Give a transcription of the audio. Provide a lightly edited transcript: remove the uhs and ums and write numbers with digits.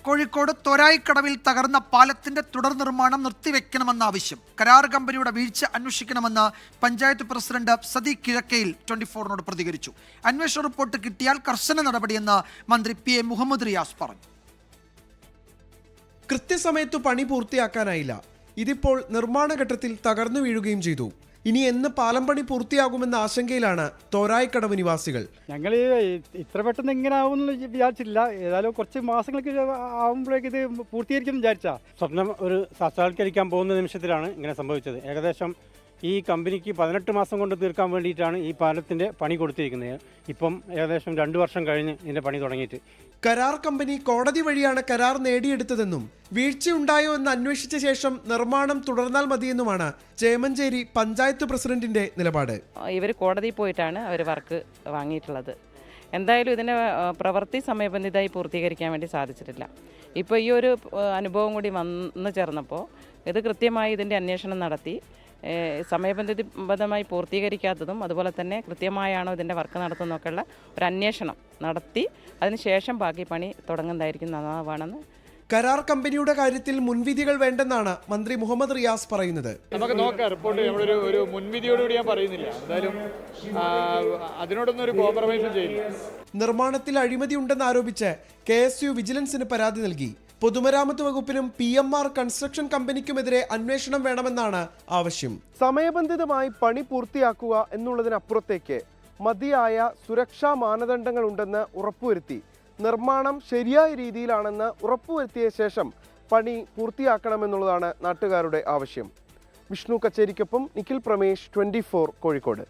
കോഴിക്കോട് തൊരായിക്കടവിൽ തകർന്ന പാലത്തിന്റെ തുടർ നിർമ്മാണം നിർത്തിവെക്കണമെന്ന ആവശ്യം. കരാർ കമ്പനിയുടെ വീഴ്ച അന്വേഷിക്കണമെന്ന് പഞ്ചായത്ത് പ്രസിഡന്റ് സദീഖ് കിഴക്കയിൽ 24-നോട് പ്രതികരിച്ചു. അന്വേഷണ റിപ്പോർട്ട് കിട്ടിയാൽ കർശന നടപടിയെന്ന് മന്ത്രി പി എ മുഹമ്മദ് റിയാസ് പറഞ്ഞു. കൃത്യസമയത്തു പണി പൂർത്തിയാക്കാനായില്ല. ഇതിപ്പോൾ നിർമ്മാണ ഘട്ടത്തിൽ തകർന്നു വീഴുകയും ചെയ്തു. ഇനി എന്ന് പാലം പണി പൂർത്തിയാകുമെന്ന ആശങ്കയിലാണ് തോരായിക്കടവ് നിവാസികൾ. ഞങ്ങൾ ഇത്ര പെട്ടെന്ന് ഇങ്ങനെ ആവുമെന്ന് വിചാരിച്ചില്ല. ഏതായാലും കുറച്ച് മാസങ്ങൾക്ക് ആകുമ്പോഴേക്ക് ഇത് പൂർത്തീകരിക്കും വിചാരിച്ചാ. സ്വപ്നം ഒരു സാക്ഷാത്കരിക്കാൻ പോകുന്ന നിമിഷത്തിലാണ് ഇങ്ങനെ സംഭവിച്ചത്. ഏകദേശം ഈ കമ്പനിക്ക് 18 മാസം കൊണ്ട് തീർക്കാൻ വേണ്ടിയിട്ടാണ് ഈ പാലത്തിൻ്റെ പണി കൊടുത്തിരിക്കുന്നത്. ഇപ്പം ഏകദേശം 2 വർഷം കഴിഞ്ഞ് ഇതിൻ്റെ പണി തുടങ്ങിയിട്ട്. കരാർ കമ്പനി കോടതി വഴിയാണ് കരാർ നേടിയെടുത്തതെന്നും വീഴ്ചയുണ്ടായോ എന്ന് അന്വേഷിച്ച ശേഷം നിർമ്മാണം തുടർന്നാൽ മതിയെന്നുമാണ് ചേമഞ്ചേരി പഞ്ചായത്ത് പ്രസിഡന്റിന്റെ നിലപാട്. ഇവർ കോടതിയിൽ പോയിട്ടാണ് അവർ വർക്ക് വാങ്ങിയിട്ടുള്ളത്. എന്തായാലും ഇതിനെ പ്രവൃത്തി സമയബന്ധിതമായി പൂർത്തീകരിക്കാൻ വേണ്ടി സാധിച്ചിട്ടില്ല. ഇപ്പോൾ ഈ ഒരു അനുഭവം കൂടി വന്നു ചേർന്നപ്പോൾ ഇത് കൃത്യമായി ഇതിൻ്റെ അന്വേഷണം നടത്തി സമയബന്ധിതമായി പൂർത്തീകരിക്കാത്തതും അതുപോലെ തന്നെ കൃത്യമായാണോ ഇതിൻ്റെ വർക്ക് നടത്തുന്നതൊക്കെയുള്ള ഒരു അന്വേഷണം നടത്തി അതിനുശേഷം ബാക്കി പണി തുടങ്ങുന്നതായിരിക്കും നന്നാവാണെന്ന്. കരാർ കമ്പനിയുടെ കാര്യത്തിൽ മുൻവിധികൾ വേണ്ടെന്നാണ് മന്ത്രി മുഹമ്മദ് റിയാസ് പറയുന്നത്. നമുക്ക് നോക്കാം റിപ്പോർട്ട്. ഒരു മുൻവിധിയോടുകൂടി ഞാൻ പറയുന്നില്ല. എന്തായാലും അതിനോടൊന്നും ഒരു കോംപ്രമൈസും ചെയ്യില്ല. നിർമ്മാണത്തിൽ അഴിമതി ഉണ്ടെന്ന് ആരോപിച്ച് KSU വിജിലൻസിന് പരാതി നൽകി. പൊതുമരാമത്ത് വകുപ്പിനും PMR കൺസ്ട്രക്ഷൻ കമ്പനിക്കുമെതിരെ അന്വേഷണം വേണമെന്നാണ് ആവശ്യം. സമയബന്ധിതമായി പണി പൂർത്തിയാക്കുക എന്നുള്ളതിനപ്പുറത്തേക്ക് മതിയായ സുരക്ഷാ മാനദണ്ഡങ്ങൾ ഉണ്ടെന്ന് ഉറപ്പുവരുത്തി നിർമ്മാണം ശരിയായ രീതിയിലാണെന്ന് ഉറപ്പുവരുത്തിയ ശേഷം പണി പൂർത്തിയാക്കണമെന്നുള്ളതാണ് നാട്ടുകാരുടെ ആവശ്യം. വിഷ്ണു കച്ചേരിക്കൊപ്പം നിഖിൽ പ്രമേഷ്, 24 കോഴിക്കോട്.